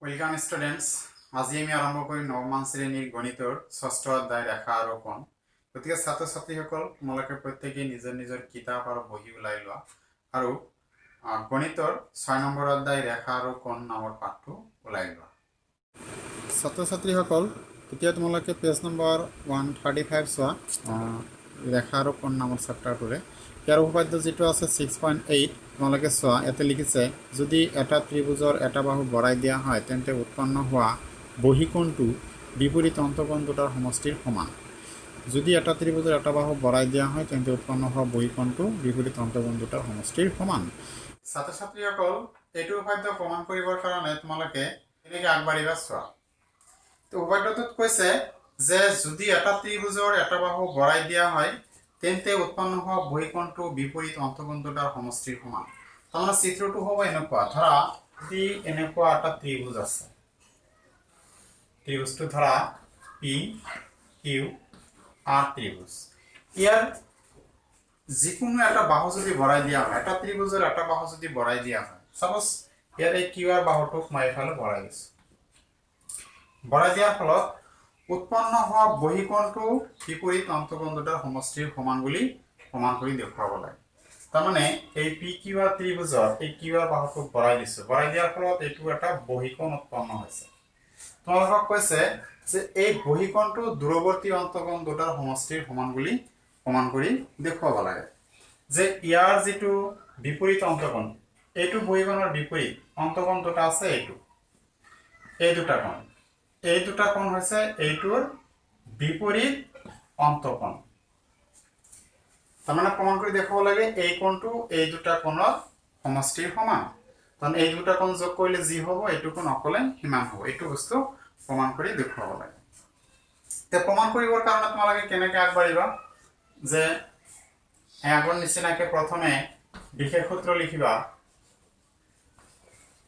Welcome students. আজি আমি আৰম্ভ কৰিম নৱম শ্ৰেণীৰ গণিতৰ ষষ্ঠ অধ্যায় ৰেখা আৰু কোণ। গতিকে ছাত্ৰ ছাত্ৰীসকল তোমালোকে প্ৰত্যেকেই নিজৰ নিজৰ কিতাপ আৰু বহি ওলাই লোৱা আৰু গণিতৰ 6 নম্বৰ অধ্যায় ৰেখা আৰু কোণ নামৰ পাঠটো ওলাই লোৱা। ছাত্ৰ ছাত্ৰীসকল এতিয়া তোমালোকে পেজ নম্বৰ 135 চোৱা ৰেখা আৰু কোণ নামৰ চেপ্টাৰটোৰে ইয়াৰ উপপাদ্য যেটো আছে 6.8 তোমালোকে চোৱা এতে লিখিছে যদি এটা ত্ৰিভুজৰ এটা বাহু বঢ়াই দিয়া হয় তেন্তে উৎপন্ন হোৱা বহিকোণটো বিপৰীত অন্তকোণ দুটাৰ সমষ্টিৰ সমান। যদি এটা ত্ৰিভুজৰ এটা বাহু বঢ়াই দিয়া হয় তেন্তে উৎপন্ন হোৱা বহিকোণটো বিপৰীত অন্তকোণ দুটাৰ সমষ্টিৰ সমান। ছাত্ৰ ছাত্ৰীসকল এইটো উপপাদ্য প্ৰমাণ কৰিবৰ কাৰণে তোমালোকে এনেকৈ আগবাঢ়িবা চোৱা। তো উপপাদ্যটোত কৈছে যে যদি এটা ত্ৰিভুজৰ এটা বাহু বঢ়াই দিয়া হয় তেন্তে উৎপন্ন হোৱা বহিকোণটো বিপৰীত অন্তকোণ দুটাৰ সমষ্টিৰ সমান। তাৰমানে চিত্ৰটো হ'ব এনেকুৱা, ধৰা যদি এনেকুৱা এটা ত্ৰিভুজ আছে, ত্ৰিভুজটো ধৰা পি কিউ আর ত্রিভুজ, ইয়ার যিকোনো একটা বাহু যদি বঢ়াই দিয়া হয়, এটা ত্রিভুজের একটা বাহু যদি বঢ়াই দিয়া হয়, সাপোজ ইয়ার এই কিউ আর বাহুটোক মই এফালে বঢ়াই দিছো, বঢ়াই দিয়ার ফলত উৎপন্ন হওয়া বহিকোণটো বিপরীত অন্তকোণ দুটার সমষ্টির সমান বুলি প্রমাণ করে দেখুৱাব লাগে। তাৰ মানে এই পি কিউ আৰ ত্ৰিভুজৰ এই কিউ আর বাহুটোক বঢ়াই দিছো, বঢ়াই দিয়ার ফলত এইটো একটা বহিকোণ উৎপন্ন হয়েছে। তোমালোকক কৈছে যে এই বহিকোণটো দূৰৱৰ্তী অন্তকোণ দুটাৰ সমষ্টিৰ সমান বুলি প্ৰমাণ কৰি দেখুৱাব লাগে। যে ইয়াৰ যেটো বিপৰীত অন্তকোণ, এইটো বহিকোণৰ বিপৰীত অন্তকোণ দুটা আছে, এইটো এই দুটা কোণ হৈছে এইটোৰ বিপৰীত অন্তকোণ। তাৰমানে প্ৰমাণ কৰি দেখুৱাব লাগে এই কোণটো এই দুটা কোণৰ সমষ্টিৰ সমান। কাৰণ এই দুটা কোণ যোগ কৰিলে যি হ'ব এইটো কোণ অকলে সমান হ'ব। এইটো বস্তু প্রমাণ করে দেখুৱাব লাগে। তে প্ৰমাণ কৰিবৰ কাৰণে তোমালোকে কেনেকৈ আগবাঢ়িবা, যে আগৰ নিচিনাকৈ প্ৰথমে বিশেষ সূত্ৰ লিখিবা,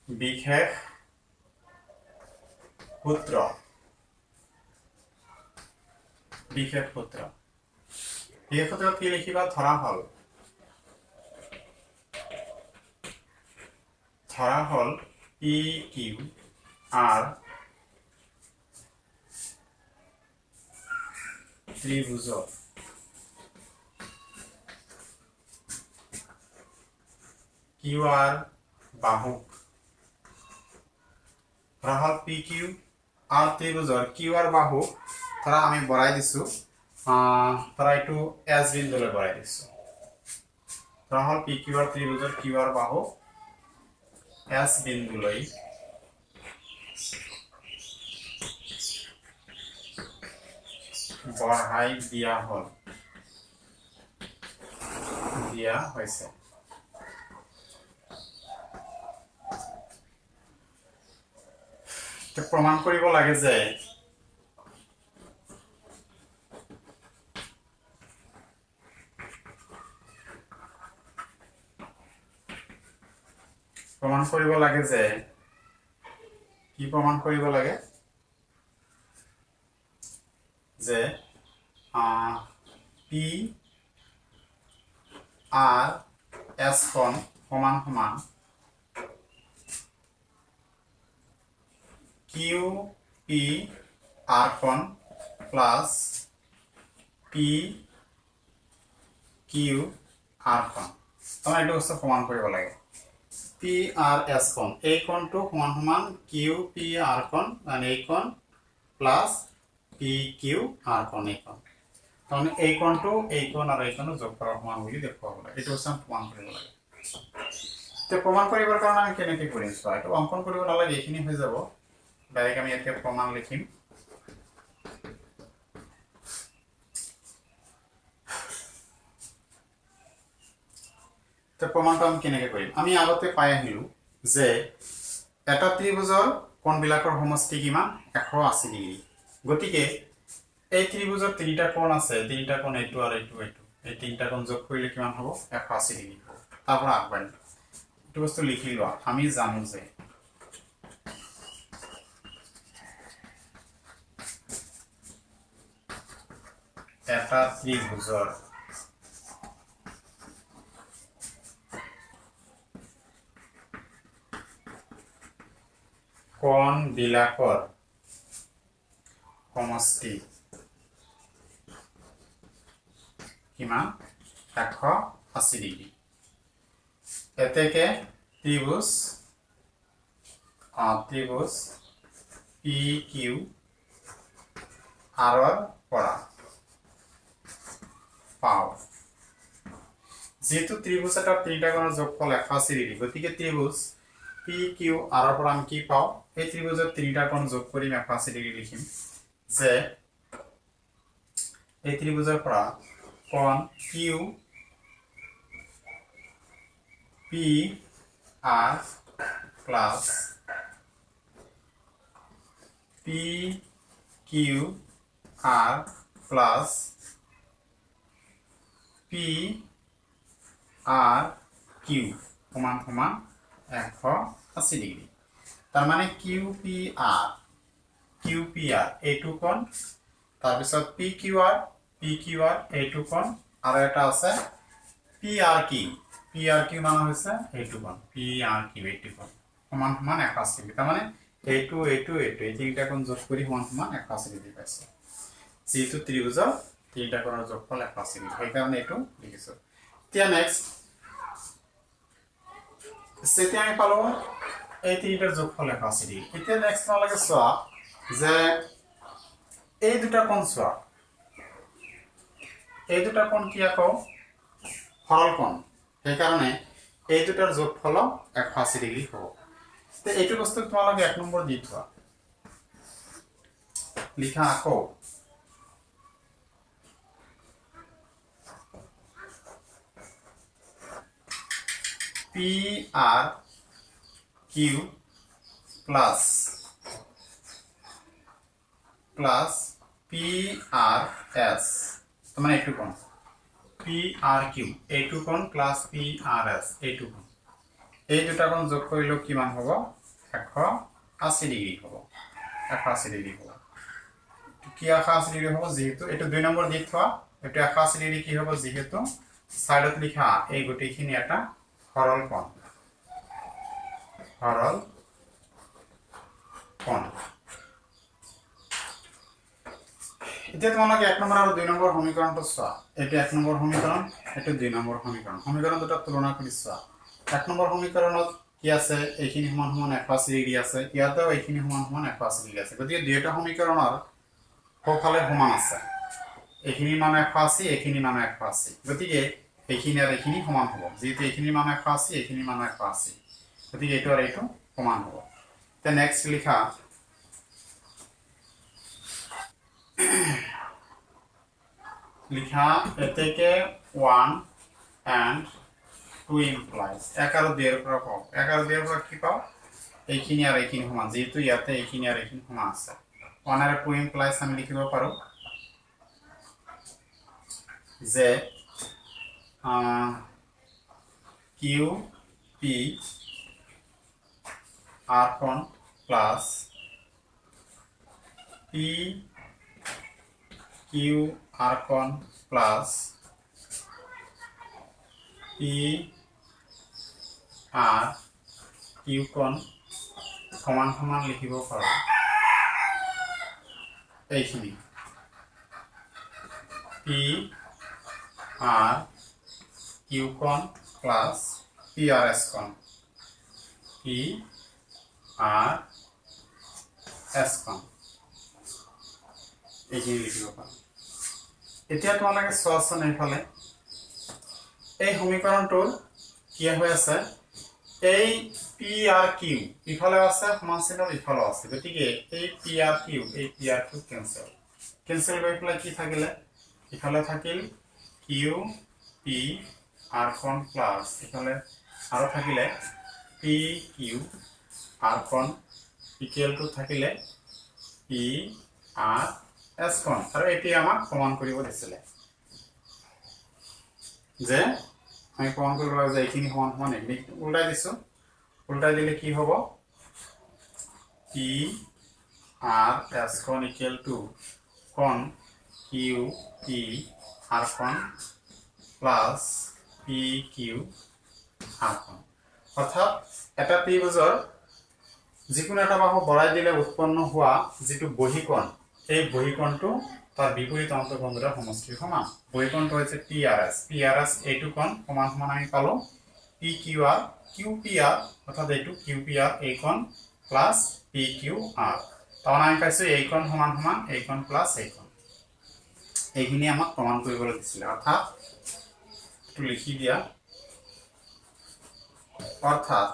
বিশেষ সূত্ৰ কি লিখিবা, ধৰা হল পি কিউ আৰ ত্ৰিভুজ কিউ আৰ বাহু, ধৰা হল পি কিউ আৰ ত্ৰিভুজৰ কিউ আৰ বাহু ধৰা আমি বঢ়াই দিছো, ধৰা এইটো এস বিন্দুলৈ বঢ়াই দিছো। ধৰা হল পি কিউ আৰ ত্ৰিভুজৰ কিউ আৰ বাহু এস বিন্দুলৈ বঢ়াই দিয়া হৈছে। প্ৰমাণ কৰিব লাগে যে কি প্ৰমাণ কৰিব লাগে যে পি আর এস কোণ সমান সমান কিউ পি আর কোণ প্লাস পি কিউ আর কোণ। তাৰমানে এইটো বস্তু প্ৰমাণ কৰিব লাগে পি আর এস কোণ, এই কোণটো সমান সমান কিউ পি আর কোণ, মানে এই কোণ প্লাস পি কিউ আর কোণ, এই কোণ। তাৰমানে এই কোণটো এই কোণ আৰু এই কোণটো যোগ কৰাৰ সমান বুলি দেখুৱাব লাগে। এইটো বস্তু প্ৰমাণ কৰিব লাগে। তো প্ৰমাণ কৰিবৰ কাৰণে আমি কেনেকৈ কৰিম চোৱা, এইটো অংকন কৰিব নালাগে, এইখিনি হৈ যাব। ডাইৰেক্ট আমি ইয়াতে প্ৰমাণ লিখিম। তো প্ৰমাণটো আমি কেনেকৈ কৰিম, আমি আগতে পাই আহিলো যে এটা ত্ৰিভুজৰ কোণবিলাকৰ সমষ্টি কিমান, 180 ডিগ্ৰী। গতিকে এই ত্ৰিভুজৰ তিনিটা কোণ আছে, তিনিটা কোণ এইটো আৰু এইটো, এই তিনিটা কোণ যোগ কৰিলে কিমান হ'ব, 180 ডিগ্ৰী হ'ব। তাৰ পৰা আগবাঢ়িম, এইটো বস্তু লিখি লোৱা। আমি জানো যে এটা ত্ৰিভুজৰ কোণ বিলাকৰ সমষ্টি কিমান 180 ডিগ্ৰী এতেকে ত্ৰিভুজ পি কিউ আৰৰ পৰা পাও যেহেতু ত্ৰিভুজ এটা তিনটা কোণৰ যোগফল 180 ডিগ্ৰী গতিকে ত্ৰিভুজ পি কিউ আৰৰ পৰা আমি কি পাও এই ত্ৰিভুজৰ তিনিটা কোণ যোগ কৰি 180 ডিগ্ৰী লিখিম যে এই ত্ৰিভুজৰ পৰা কোণ Q P R plus P Q R plus P R Q সমান সমান 180 ডিগ্ৰী তাৰ মানে কিউ পি আৰ এইটো কোণ তাৰপিছত পি কিউ আৰ এইটো কোণ আৰু এটা আছে পি আর কিউ মানে হৈছে এইটো কোণ পি আর কিউ এইটো কোণ সমান সমান 180 ডিগ্ৰী তাৰ মানে এইটো এই তিনিটা কোণ যোগ কৰি সমান সমান 180 ডিগ্ৰী পাইছে যেহেতু ত্ৰিভুজৰ তিনিটা কোণৰ যোগফল 180 ডিগ্ৰী সেইকাৰণে এইটো লিখিছো এতিয়া নেক্সট যেতিয়া আমি পালো এই তিনিটাৰ যোগফল 180 ডিগ্ৰী এতিয়া নেক্সট নালাগে চোৱা যে এই দুটা কোণ চোৱা এই দুটা কোণ কি আকৌ সৰল কোণ সেইকাৰণে এই দুটাৰ যোগফল 180 ডিগ্ৰী হ'ব তে এইটো বস্তু তোমালোকে 1 নম্বৰ দি থোৱা লিখা আকৌ P R Q plus P R এস মানে এইটো কোণ পি আর কিউ এইটো কোণ প্লাস পি আর এস এইটো কোণ এই দুটা কোণ যোগ কৰিলে কিমান হ'ব 180 ডিগ্ৰী হ'ব 180 ডিগ্ৰী হ'ব কি 180 ডিগ্ৰী হ'ব যেহেতু এইটো 2 নম্বৰ দি থোৱা এইটো 180 ডিগ্ৰী কি হ'ব যেহেতু সাইডত লিখা এই গোটেইখিনি এটা সৰল কোণ এতিয়া তোমালোকে 1 নম্বৰ আৰু 2 নম্বৰ সমীকৰণটো চোৱা এইটো 1 নম্বৰ সমীকৰণ এইটো 2 নম্বৰ সমীকৰণ দুটা তুলনা কৰি চোৱা 1 নম্বৰ সমীকৰণত কি আছে এইখিনি সমান সমান 180 ডিগ্ৰী আছে ইয়াতেও এইখিনি সমান সমান 180 ডিগ্ৰী আছে গতিকে দুইটা সমীকৰণৰ সোঁফালে সমান আছে এইখিনি মান 180 এইখিনি মান 180 গতিকে এইখিনি আৰু এইখিনি সমান হ'ব যেহেতু এইখিনি মান 180 এইখিনি মান 180 গতিকে এইটো আৰু এইটো সমান হ'ব তে নেক্সট লিখা এতেকে 1 and 2 implies 1 আৰু 2 ৰ পৰা পাও 1 আৰু 2 ৰ পৰা কি পাও এইখিনি আৰু এইখিনি সমান যেহেতু ইয়াতে এইখিনি আৰু এইখিনি সমান আছে 1 আৰু 2 implies আমি লিখিব পাৰো যে কিউ পি আৰ কোণ প্লাস পি কিউ আৰ কোণ প্লাস পি আৰ কিউ কোণ সমান সমান লিখিব পাৰো এইখিনি পি আৰ কিউ কোণ প্লাস পি আৰ এস কোণ পি আৰ এস কোণ এইখিনি লিখিব পাৰো এতিয়া তোমালোকে চোৱাচোন এইফালে এই সমীকৰণটোৰ কি হৈ আছে এই পি আর কিউ ইফালে আছে সমান চিহ্ন ইফালে আছে গতিকে এই পি আর কিউ কেনসেল কৰি পেলাই কি থাকিলে ইফালে থাকিল কিউ পি আৰ কোণ প্লাস ইফালে আৰু থাকিলে পি কিউ আৰ কোণ ইকুৱেল টু থাকিলে পি আৰ এস কোণ আৰু এতিয়া আমাক প্ৰমাণ কৰিব দিছিলে যে আমি প্ৰমাণ কৰিব লাগে যে এইখিনি সমান সমান এইখিনি উল্টাই দিছো উল্টাই দিলে কি হ'ব পি আর এস কোণ ইকুৱেল টু কোণ কিউ পি আৰ কোণ প্লাস পি কিউ আৰ কোণ অৰ্থাৎ এটা ত্ৰিভুজৰ যিকোনো এটা বাহু বঢ়াই দিলে উৎপন্ন হোৱা যিটো বহিকোণ এই বহিকোণটো তাৰ বিপৰীত অন্তঃকোণ দুটাৰ সমষ্টিৰ সমান বহিকোণটো হৈছে PRS এইটো কোণ সমান সমান আমি পালো PQR QPR অৰ্থাৎ এইটো QPR এই কোণ প্লাস PQR তাৰমানে আমি পাইছো এই কোণ সমান সমান এই কোণ প্লাস এই কোণ এইখিনি আমাক প্ৰমাণ কৰিবলৈ দিছিল অৰ্থাৎ একটু লিখি দিয়া অৰ্থাৎ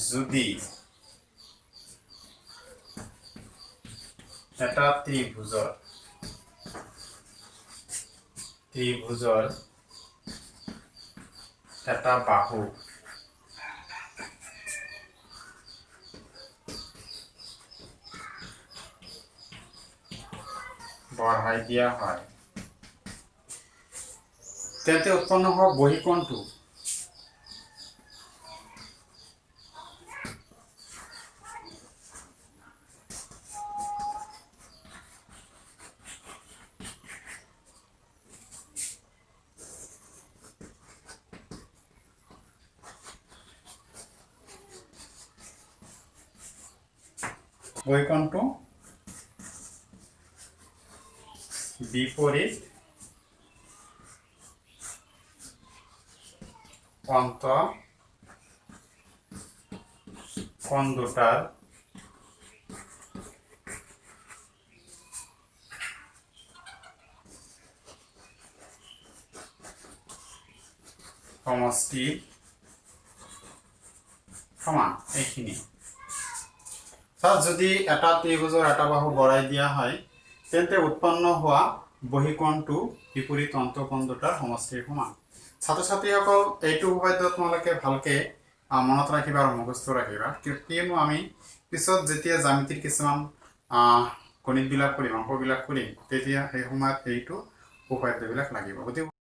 যদি এটা ত্ৰিভুজৰ এটা বাহু বঢ়াই দিয়া হয় তেন্তে উৎপন্ন হোৱা বহিকোণটো বিপৰীত অন্তঃকোণ দুটাৰ সমষ্টি সমান এইখিনি যদি এটা ত্ৰিভুজৰ এটা বাহু বঢ়াই দিয়া হয় তেন্তে উৎপন্ন হোৱা বহিকোণটো বিপৰীত অন্তঃকোণ দুটাৰ সমষ্টিৰ সমান ছাত্ৰ ছাত্ৰীসকল এইটো উপপাদ্য তোমালোকে ভালকে মনত ৰাখিবা আৰু মুখস্থ ৰাখিবা কিয়নো আমি পিছত যেতিয়া জ্যামিতিৰ কিছুমান গণিতবিলাক কৰিম অংকবিলাক কৰিম তেতিয়া সেই সময়ত এইটো উপপাদ্যবিলাক লাগিব